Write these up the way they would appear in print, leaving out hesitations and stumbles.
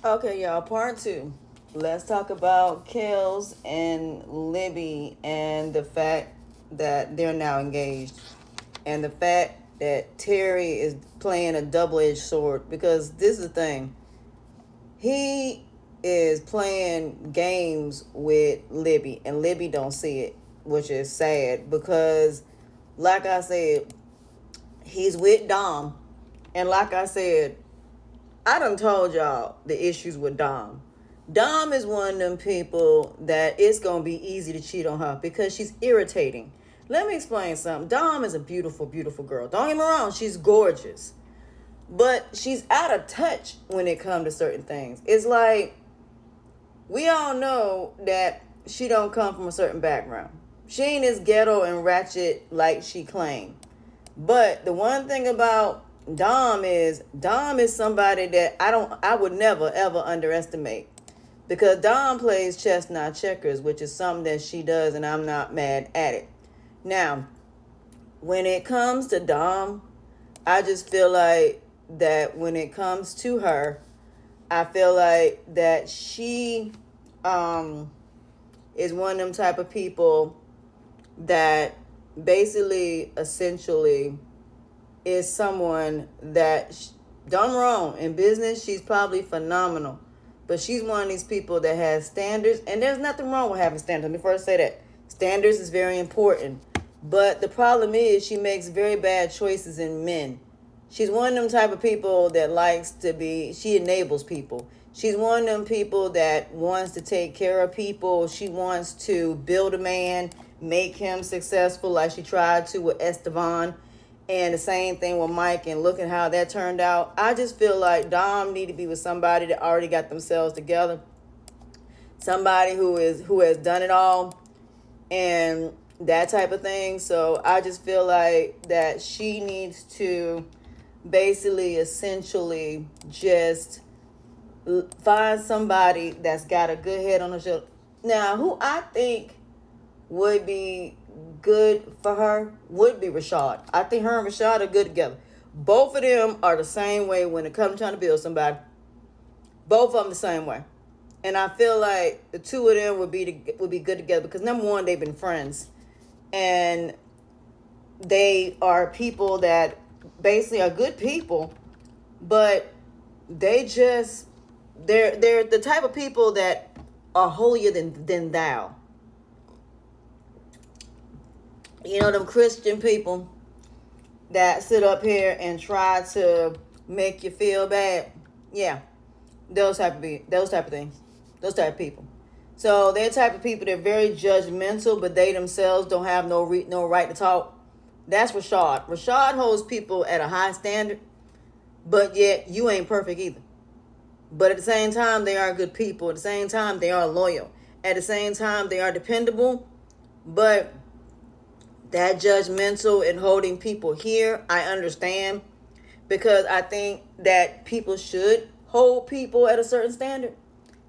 Okay, y'all, part two. Let's talk about Kels and Libby and the fact that they're now engaged. And the fact that Terry is playing a double-edged sword. Because this is the thing. He is playing games with Libby, and Libby don't see it, which is sad because, like I said, he's with Dom. And like I said, I done told y'all the issues with Dom. Dom is one of them people that it's going to be easy to cheat on her because she's irritating. Let me explain something. Dom is a beautiful, beautiful girl. Don't get me wrong, she's gorgeous. But she's out of touch when it comes to certain things. It's like we all know that she don't come from a certain background. She ain't as ghetto and ratchet like she claimed. But the one thing about Dom is somebody that I would never ever underestimate. Because Dom plays chess, not checkers, which is something that she does, and I'm not mad at it. Now, when it comes to Dom, I just feel like that when it comes to her, I feel like that she um is one of them type of people that basically essentially is someone that done wrong in business. She's probably phenomenal, but she's one of these people that has standards, and there's nothing wrong with having standards. Let me first say that standards is very important, but the problem is she makes very bad choices in men. She's one of them type of people that likes to be, she enables people. She's one of them people that wants to take care of people. She wants to build a man, make him successful like she tried to with Estevan. And the same thing with Mike, and look at how that turned out. I just feel like Dom need to be with somebody that already got themselves together. Somebody who has done it all and that type of thing. So I just feel like that she needs to basically essentially just find somebody that's got a good head on her shoulder. Now, who I think would be good for her would be Rashad. I think her and Rashad are good together. Both of them are the same way when it comes to trying to build somebody. Both of them the same way. And I feel like the two of them would be good together because number one, they've been friends. And they are people that basically are good people, but they're the type of people that are holier than thou. You know, them Christian people that sit up here and try to make you feel bad. Yeah, those type of things, those type of people. So they're the type of people that are very judgmental, but they themselves don't have no right to talk. That's Rashad. Rashad holds people at a high standard, but yet you ain't perfect either. But at the same time, they are good people. At the same time, they are loyal. At the same time, they are dependable. But that judgmental and holding people here, I understand. Because I think that people should hold people at a certain standard.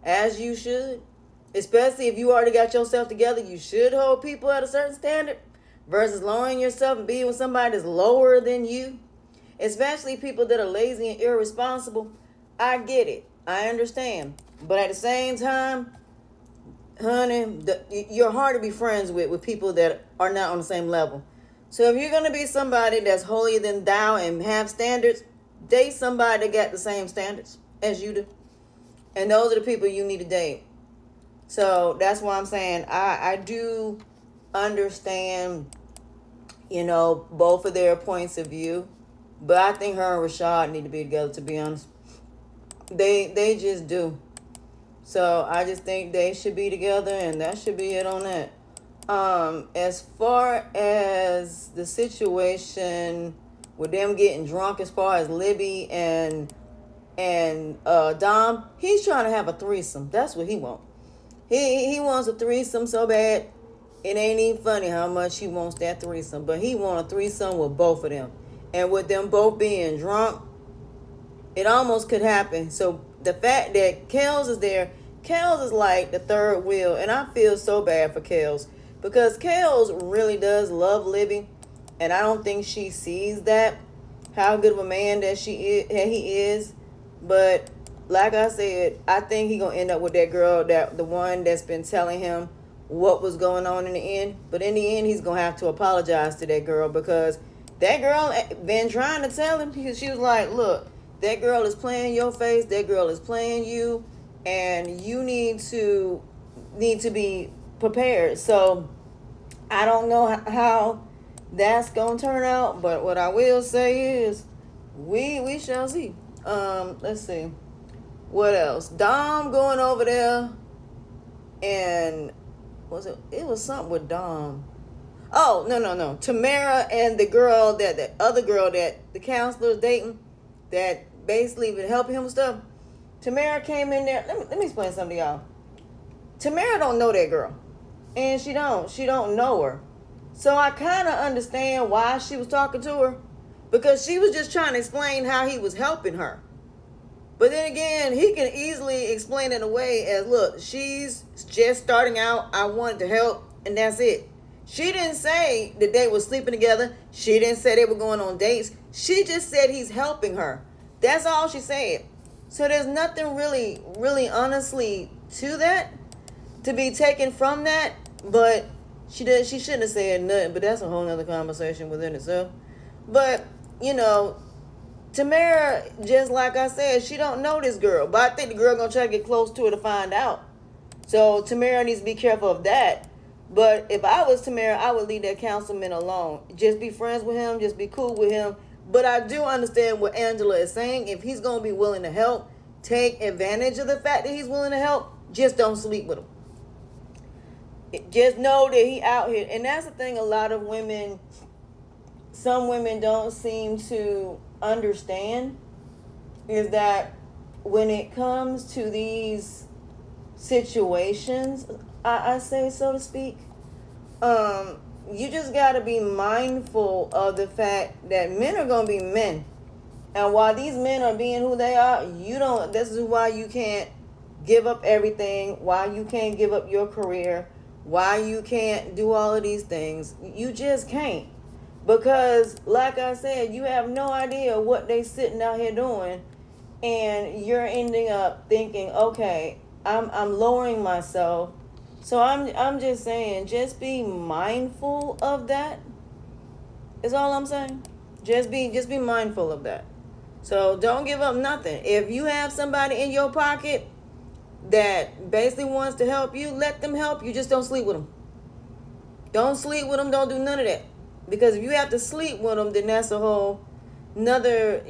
As you should. Especially if you already got yourself together, you should hold people at a certain standard. Versus lowering yourself and being with somebody that's lower than you. Especially people that are lazy and irresponsible. I get it. I understand. But at the same time, honey, you're hard to be friends with people that are not on the same level. So if you're going to be somebody that's holier than thou and have standards, date somebody that got the same standards as you do. And those are the people you need to date. So that's why I'm saying I do understand, both of their points of view. But I think her and Rashad need to be together, to be honest. They just do. So I just think they should be together, and that should be it on that. As far as the situation with them getting drunk, as far as Libby and Dom, he's trying to have a threesome. That's what he wants. He wants a threesome so bad. It ain't even funny how much he wants that threesome. But he wants a threesome with both of them. And with them both being drunk, it almost could happen. So the fact that Kels is there, Kels is like the third wheel. And I feel so bad for Kels. Because Kels really does love Libby. And I don't think she sees that. How good of a man that he is. But like I said, I think he gonna end up with that girl, that the one that's been telling him what was going on in the end. But in the end, he's gonna have to apologize to that girl, because that girl been trying to tell him, because she was like, look, that girl is playing your face, that girl is playing you, and you need to be prepared. So I don't know how that's gonna turn out, but what I will say is we shall see. Let's see. What else? Dom going over there, and it was something with Dom. Oh, no. Tamara and the other girl that the counselor's dating, that basically been helping him with stuff. Tamara came in there. Let me explain something to y'all. Tamara don't know that girl. And she don't know her. So I kind of understand why she was talking to her, because she was just trying to explain how he was helping her. But then again, he can easily explain it away as, look, she's just starting out. I wanted to help, and that's it. She didn't say that they were sleeping together. She didn't say they were going on dates. She just said he's helping her. That's all she said. So there's nothing really, really honestly to that, to be taken from that. But she shouldn't have said nothing. But that's a whole nother conversation within itself. But, Tamara, just like I said, she don't know this girl. But I think the girl gonna try to get close to her to find out. So Tamara needs to be careful of that. But if I was Tamara, I would leave that councilman alone. Just be friends with him. Just be cool with him. But I do understand what Angela is saying. If he's going to be willing to help, take advantage of the fact that he's willing to help. Just don't sleep with him. Just know that he out here. And that's the thing, a lot of women, some women don't seem to understand, is that when it comes to these situations, I say, so to speak, you just got to be mindful of the fact that men are going to be men. And while these men are being who they are, this is why you can't give up everything, why you can't give up your career, why you can't do all of these things. You just can't. Because, like I said, you have no idea what they sitting out here doing, and you're ending up thinking, okay, I'm lowering myself. So I'm just saying, just be mindful of that. Is all I'm saying. Just be mindful of that. So don't give up nothing. If you have somebody in your pocket that basically wants to help you, let them help you. Just don't sleep with them. Don't sleep with them. Don't do none of that. Because if you have to sleep with them, then that's a whole another,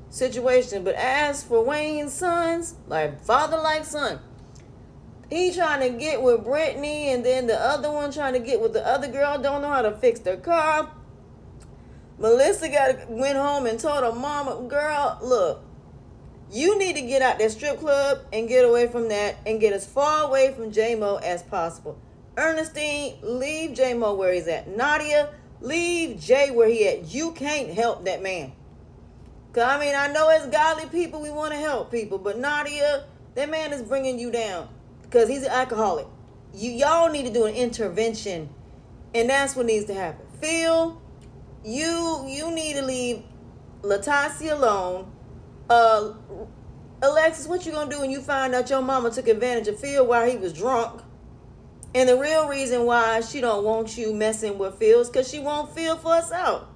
situation. But as for Wayne's sons, like father like son, he trying to get with Brittany, and then the other one trying to get with the other girl, don't know how to fix their car. Melissa went home and told her mama, girl, look, you need to get out that strip club and get away from that and get as far away from J-Mo as possible. Ernestine, leave J-Mo where he's at. Nadia, leave Jay where he at. You can't help that man. Cause I know as godly people, we want to help people, but Nadia, that man is bringing you down because he's an alcoholic. Y'all need to do an intervention, and that's what needs to happen. Phil, you need to leave Latasha alone. Alexis, what you gonna do when you find out your mama took advantage of Phil while he was drunk? And the real reason why she don't want you messing with Phil is because she want Phil for us out.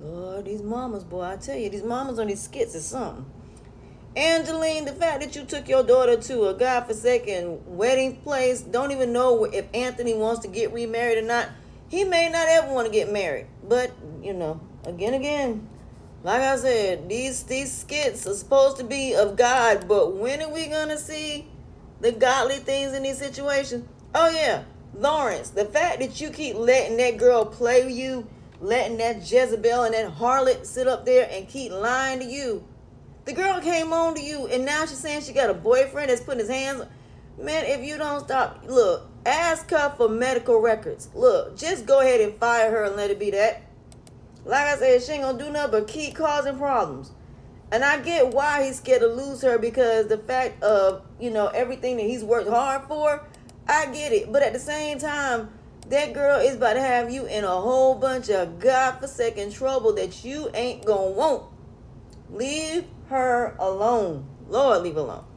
Lord, these mamas, boy, I tell you, these mamas on these skits is something. Angeline, the fact that you took your daughter to a godforsaken wedding place, don't even know if Anthony wants to get remarried or not. He may not ever want to get married. But, again, like I said, these skits are supposed to be of God, but when are we going to see the godly things in these situations? Oh, yeah, Lawrence, the fact that you keep letting that girl play you, letting that Jezebel and that harlot sit up there and keep lying to you. The girl came on to you, and now she's saying she got a boyfriend that's putting his hands on. Man, if you don't stop, look, ask her for medical records. Look, just go ahead and fire her and let it be that. Like I said, she ain't gonna do nothing but keep causing problems. And I get why he's scared to lose her, because the fact of, everything that he's worked hard for, I get it. But at the same time, that girl is about to have you in a whole bunch of godforsaken trouble that you ain't gonna want. Leave her alone. Lord, leave her alone.